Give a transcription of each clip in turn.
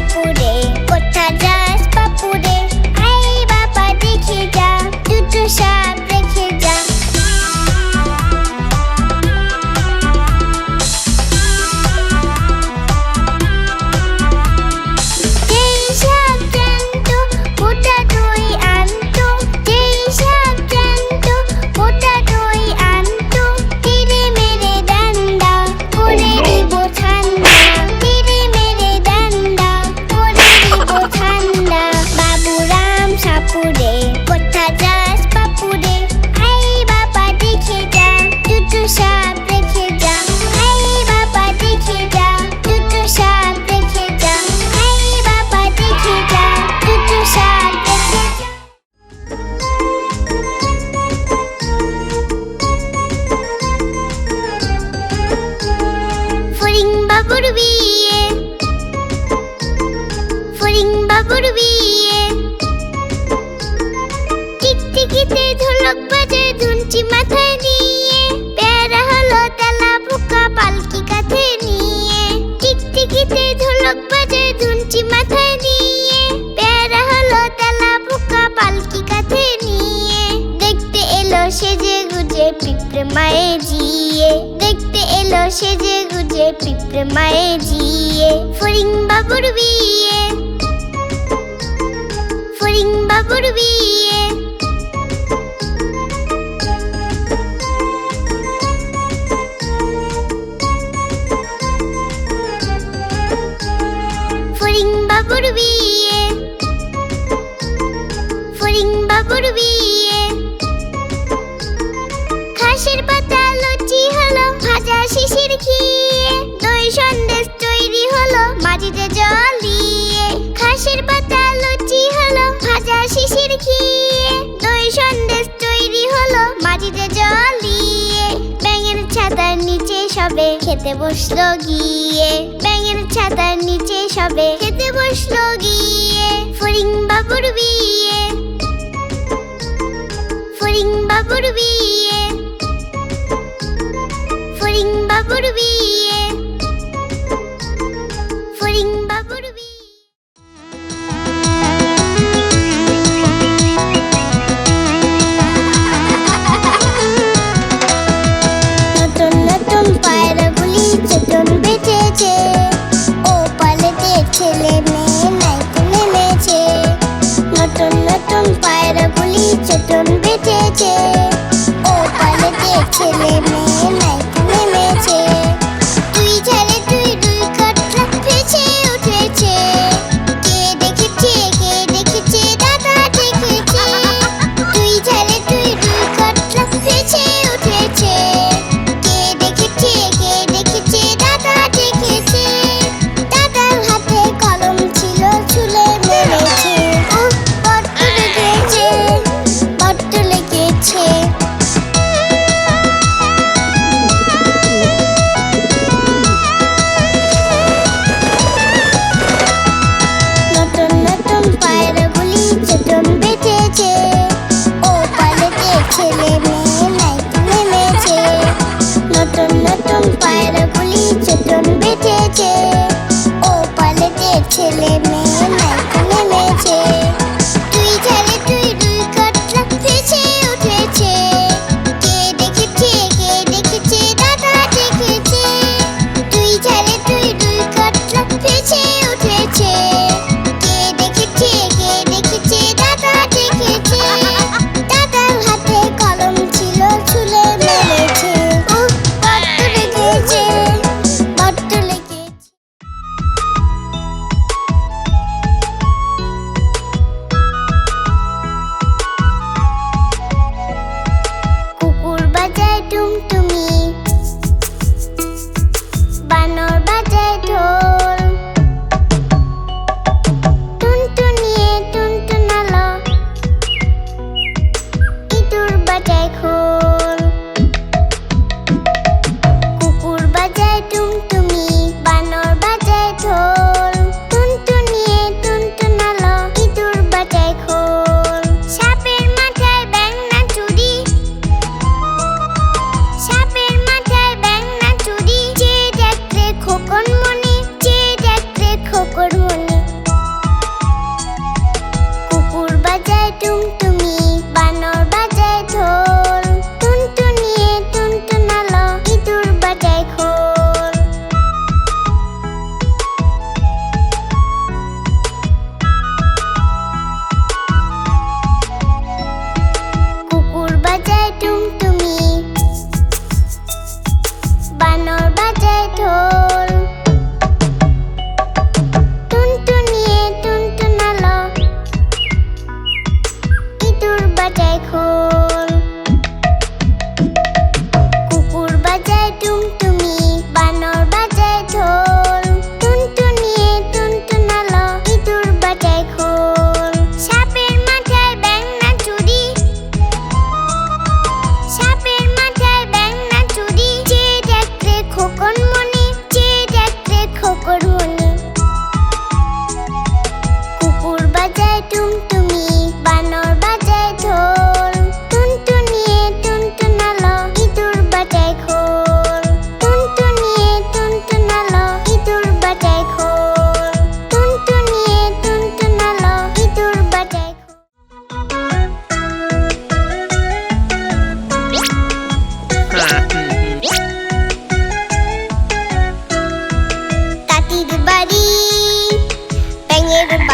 বাপুরে, কোথা যাস বাপুরে? আই বাবা দেখে যা, দুটো সাপ রেখে যা। যেই সাপ জানতো গোটা দই আনতো, যেই সাপ জানতো গোটা দই আনতো, তীরে মেরে ডান্ডা করে দিব ঠান্ডা, তীরে মেরে ডান্ডা করে দিব ঠান্ডা। বাবুরাম সাপুরে, কোথা যাস বাপুরে? আই বাবা দেখে যা, দুটো সাপ রেখে যা। আই বাবা দেখে যা, দুটো সাপ রেখে যা। আই বাবা দেখে যা, দুটো সাপ রেখে যা। ফড়িং বাবুর বিয়ে, ফড়িং বাবুর বিয়ে। টিকটিকিতে ঢোলক বাজে ধুনচি মাথায় নিয়ে, প্যারা হলো তেলা পোকা পালকি কাঁধে নিয়ে। টিকটিকিতে ঢোলক বাজে ধুনচি মাথায় নিয়ে, প্যারা হলো তেলা পোকা পালকি কাঁধে নিয়ে। দেখতে এলো সেজে গুজে পিঁপড়ে মায়ে জিয়ে, দেখতে এলো সেজে গুজে পিঁপড়ে মায়ে জিয়ে। ফড়িং বাবুর বিয়ে, ফড়িং বাবুর বিয়ে। ফড়িং বাবুর বিয়ে, ফড়িং বাবুর বিয়ে। ঘাসের পাতা লুচি হলো ভাজা শিশির খেয়ে, দই সন্দেশ তৈরি হলো মাটিতে জল দিয়ে। ঘাসের পাতা লুচি হলো ভাজা শিশির খেয়ে, দই সন্দেশ তৈরি হলো মাটিতে জল দিয়ে। ব্যাঙের ছাতার নিচে সবে খেতে বসলো গিয়ে, ব্যাঙের ছাতার নিচে সবে খেতে বসলো গিয়ে। ফড়িং বাবুর বিয়ে, ফড়িং বাবুর বিয়ে, ফড়িং বাবুর বিয়ে, ফড়িং বাবুর বিয়ে। নতুন নতুন পায়রাগুলি চেতন বেঁচেছে, ও পালেতে ছেলে মেয়ে নাইতে নেমেছে। নতুন নতুন পায়রাগুলি চেতন বেঁচেছে, ও পালেতে ছেলে মেয়ে নাইতে নেমেছে। তুই ঝালে তুই দুই কাটলা ভেসে উঠেছে, কে দেখেছে কে দেখেছে দাদা দেখেছে। তুই ঝালে তুই দুই কাটলা ভেসে উঠেছে, কে দেখেছে কে দেখেছে দাদা দেখেছে। দাদার হাতে কলম ছিল ছুলে মেরেছে, উহ বড্ড লেগেছে, বড্ড লেগেছে। নতুন নতুন পায়রাগুলি চেতন বেঁচেছে, ও পালেতে ছেলে মেয়ে নাইতে নেমেছে। নতুন নতুন পায়রাগুলি চেতন বেঁচেছে, ও পালেতে ছেলে মেয়ে নাইতে নেমেছে। তুই ঝালে তুই দুই কাটলা ভেসে উঠেছে, কে দেখেছে কে দেখেছে দাদা দেখেছে। তুই ঝালে তুই দুই কাটলা ভেসে উঠেছে, কে দেখেছে কে দেখেছে দাদা দেখেছে। দাদার হাতে কলম ছিল ছুলে মেরেছে, উহ বড্ড লেগেছে, বড্ড লেগেছে।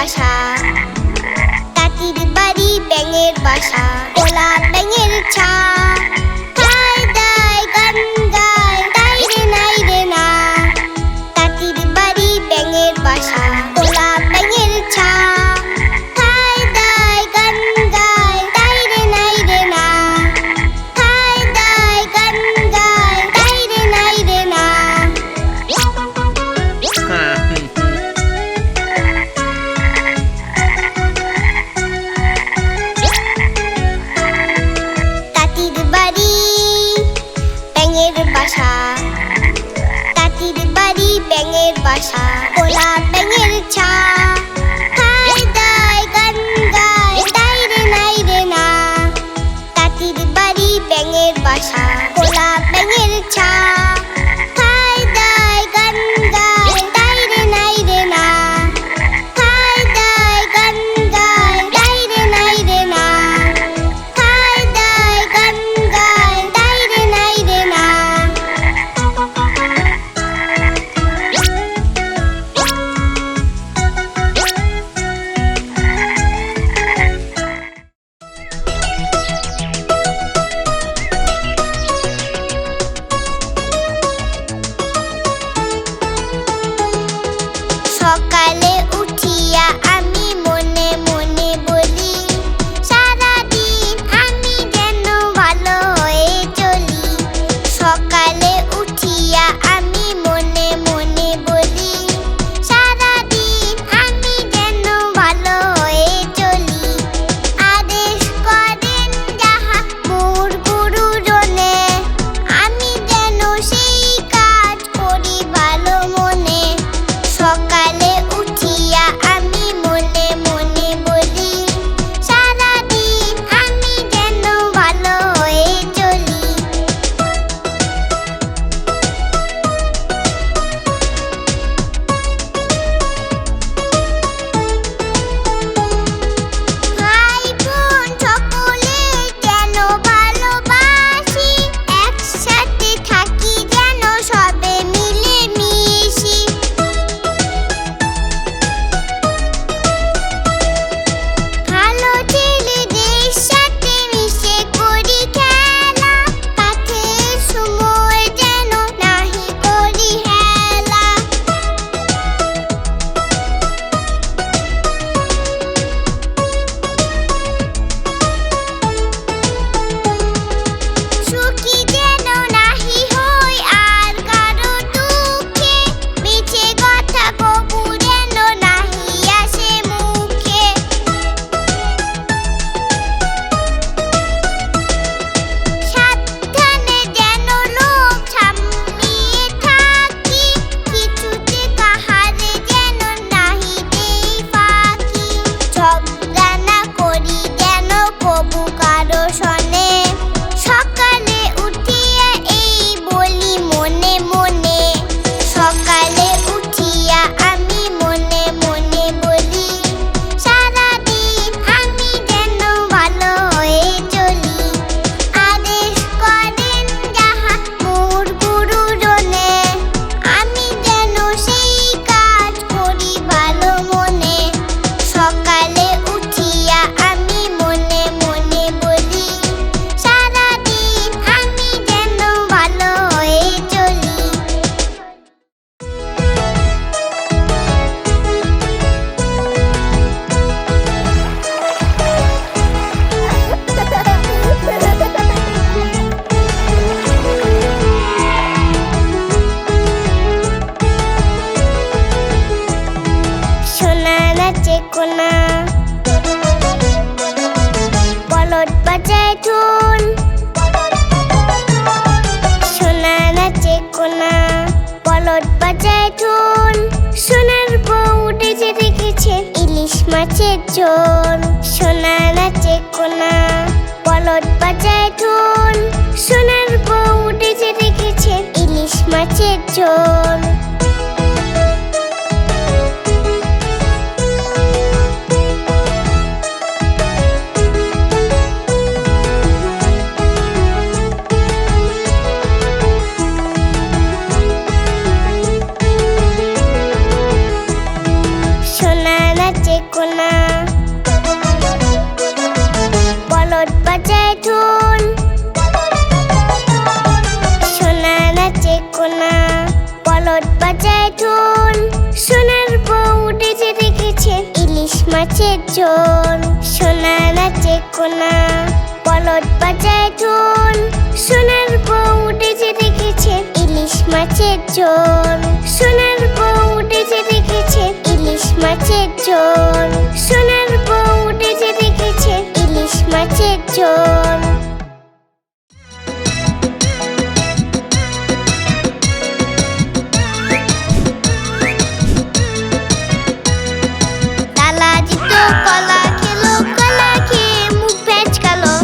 বাসা, তাঁতির বাড়ি ব্যাঙের বাসা, তোলা ব্যাঙের ছা, খায় দায় গান গায় তাই রে নাই রে না। তাঁতির বাড়ি ব্যাঙের বাসা, তোলা ব্যাঙের ছা, খায় দায় গান গায় তাই রে নাই রে না। খায় দায় গান গায় তাই রে নাই রে না। তাঁতির বাড়ি ব্যাঙের বাসা, তাঁতির বাড়ি ব্যাঙের বাসা, তোলা ব্যাঙের ছা, খায় দায় গান গায় তাই রে নাই রে না। তাঁতির বাড়ি ব্যাঙের বাসা, তোলা ব্যাঙের ছা, খায় দায় গান গায় তাই রে নাই রে না। খায় দায় গান গায় তাই রে নাই রে না। খায় দায় গান গায় তাই রে নাই রে না। সকালে উঠিয়া আমি মনে মনে বলি, সারাদিন আমি যেন ভালো হয়ে চলি। সকালে উঠিয়া আমি মনে মনে বলি, সারাদিন আমি যেন ভালো হয়ে চলি। আদেশ করেন যাহা মোর গুরুজনে, আমি যেন সেই কাজ করি ভালো মনে। সকালে উঠিয়া আমি মনে মনে বলি, সারাদিন আমি যেন ভালো হয়ে চলি। ভাই বোন সকলে যেন ভালোবাসি, একসাথে থাকি যেন সবে মিলে মিশি। ভালো ছেলেদের সাথে মিশে করি খেলা, পাঠের সময় যেন নাহি করি হেলা। সুখী যেন নাহি হই আর কারো দুঃখে, মিছে কথা কবু যেন নাহি আসে মুখে। সাবধানে যেন লোক সামলিয়ে থাকি, কিছুতে কাহারে যেন নাহি দেই ফাঁকি। ঝগড়া না করি যেন কবু কারো সনে, সকালে উঠিয়া এই বলি মনে মনে। সকালে উঠিয়া আমি মনে মনে বলি, সারাদিন আমি যেন ভালো হয়ে চলি। আদেশ করেন যাহা মোর গুরুজনে, আমি যেন সেই কাজ করি ভালো মনে। সকালে উঠিয়া আমি মনে মনে বলি, সারাদিন আমি যেন ভালো হয়ে চলি। সোনা নাচে কোনা, বলদ বাজায় ঢোল। সোনা নাচে কোনা, বলদ বাজায় ঢোল। সোনার বউ উঠেছে রেখেছে ইলিশ মাছের ঝোল। সোনা নাচে কোনা, বলদ বাজায় ঢোল। সোনার বউ উঠেছে রেখেছে ইলিশ মাছের ঝোল। সোনা নাচে কোনা বলদ বাজায় ঢোল সোনা নাচে কোনা বলদ বাজায় ঢোল সোনার বউ উঠেছে দেখেছে ইলিশ মাছের ঝোল সোনা নাচে কোনা বলদ বাজায় ঢোল সোনার বউ উঠেছে দেখেছে ইলিশ মাছের ঝোল সোনার বউ উঠেছে দেখেছে ইলিশ মাছের ঝোল সোনার বউ উঠেছে দেখেছে ইলিশ মাছের ঝোল তালা জিত কলা খেলো কলা খেয়ে মুখ ভেজকালো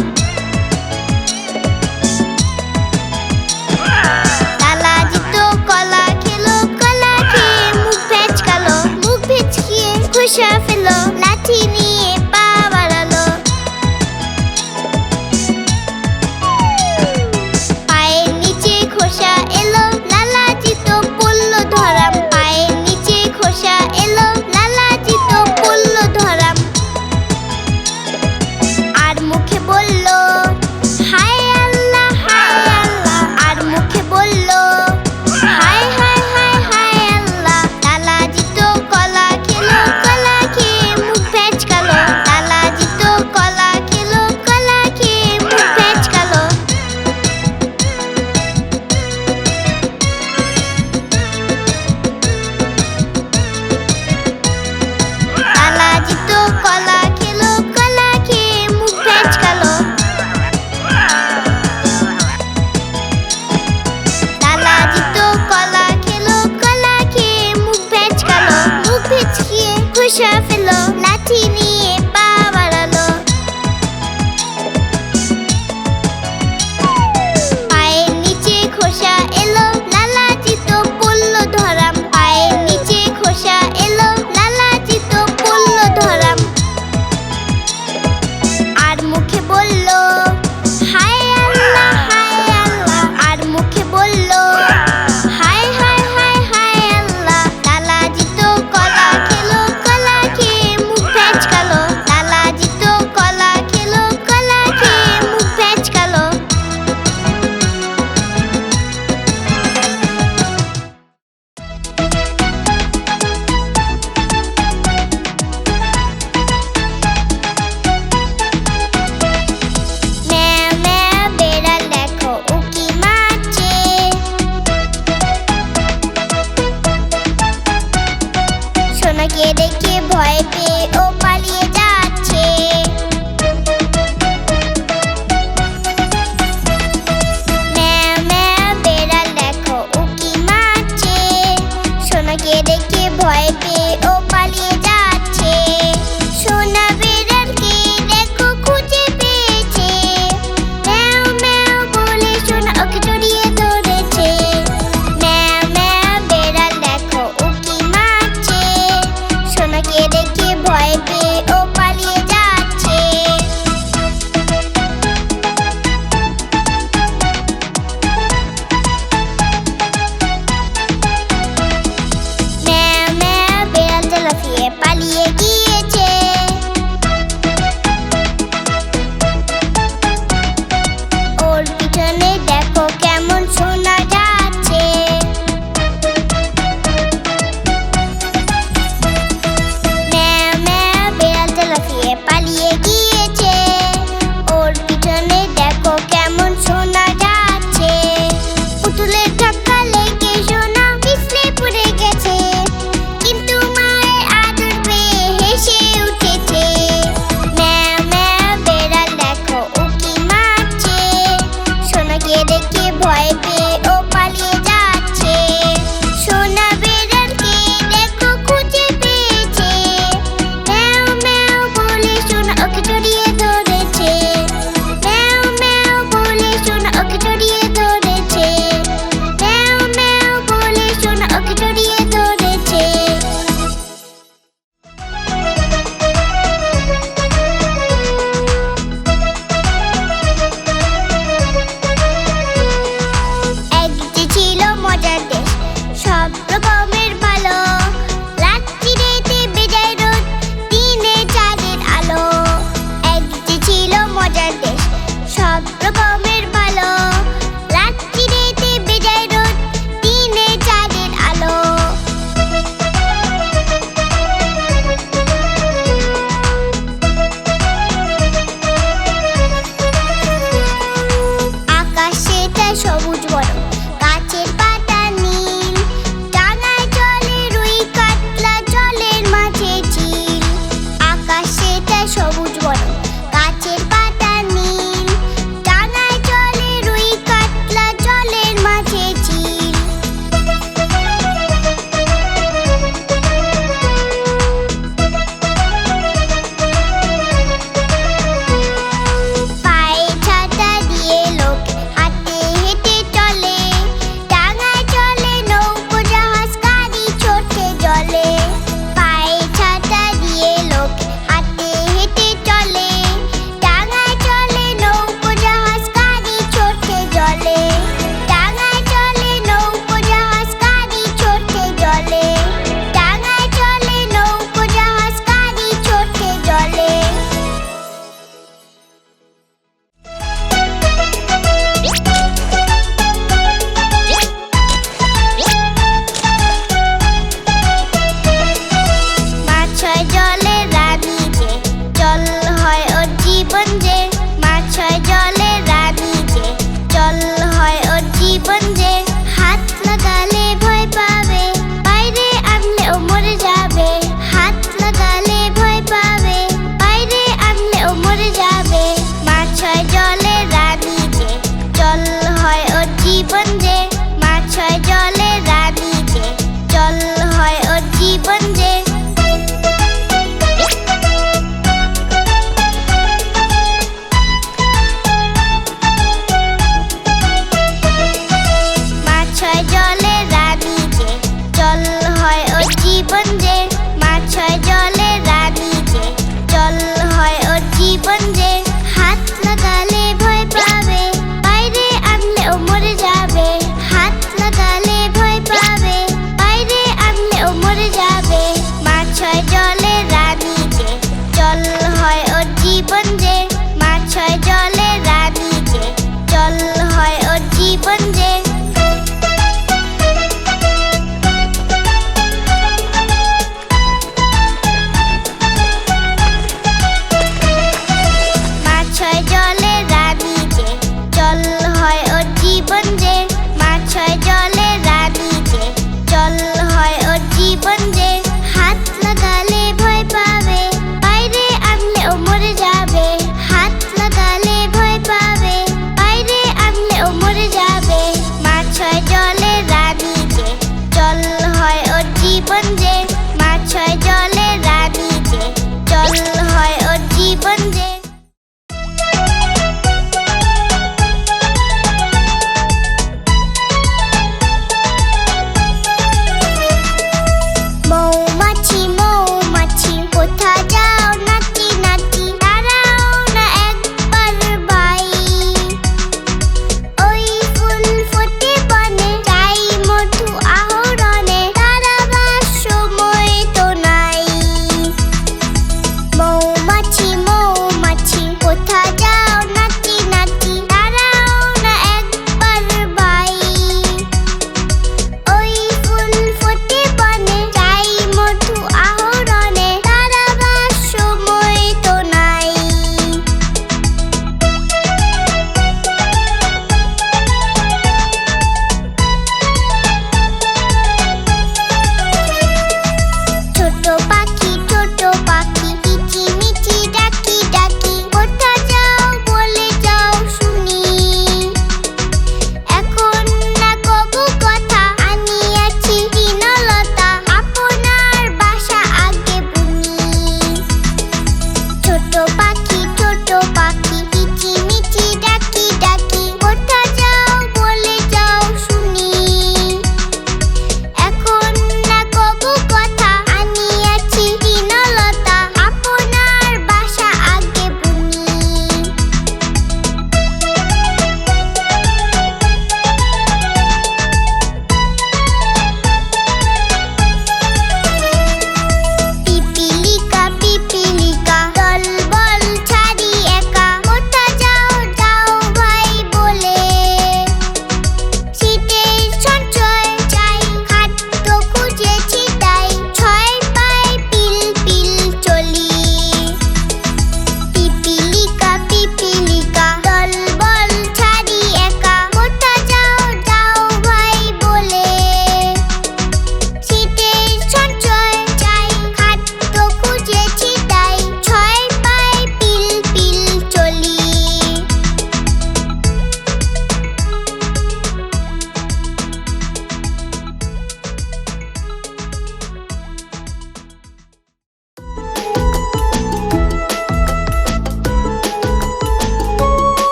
তালা জিত কলা খেলো কলা খেয়ে মুখ ভেজকালো মুখ ভেজকিয়ে খোসা ফেলো লাঠি নিয়ে পা বাড়ালো পায়ের নিচে খোসা এলো লালা জিত পড়লো ধরাম পায়ের নিচে খোসা এলো লালা জিত পড়লো ধরাম আর মুখে বলল হায় আল্লাহ আর মুখে বলল হায় হায় হায় হায় আল্লাহ তালা জিত কলা খেলো কলা খেয়ে মুখ ভেজকালো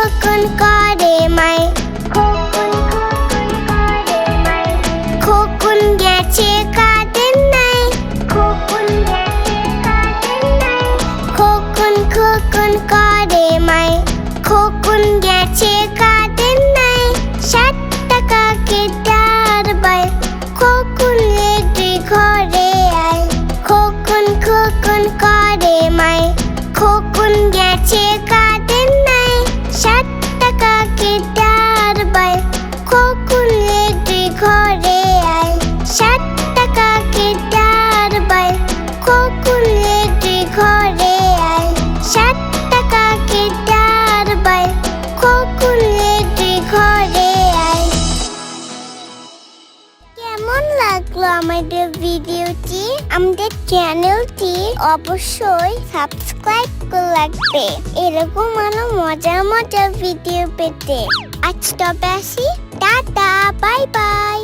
খোকন করে মাই খোকন গেছে কাদের নাই খোকন করে মাই খোকন গেছে কাদের নাই 7 টাকা কেটার বাই খোকন রেডি ঘরে আয় খোকন করে মাই খোকন গেছে কাদের নাই 7 টাকা কেটার বাই খোকন রেডি ঘরে আয় 7 টাকা কেটার বাই খোকন রেডি ঘরে আয় 7 টাকা কেটার বাই খোকন রেডি ঘরে আয় কেমন লাগলো আমাদের ভিডিওটি আমাদের চ্যানেলটি অবশ্যই সাবস্ক্রাইব করে রাখবে এরকম আরো মজার ভিডিও পেতে আজ তবে আসি টাটা বাই বাই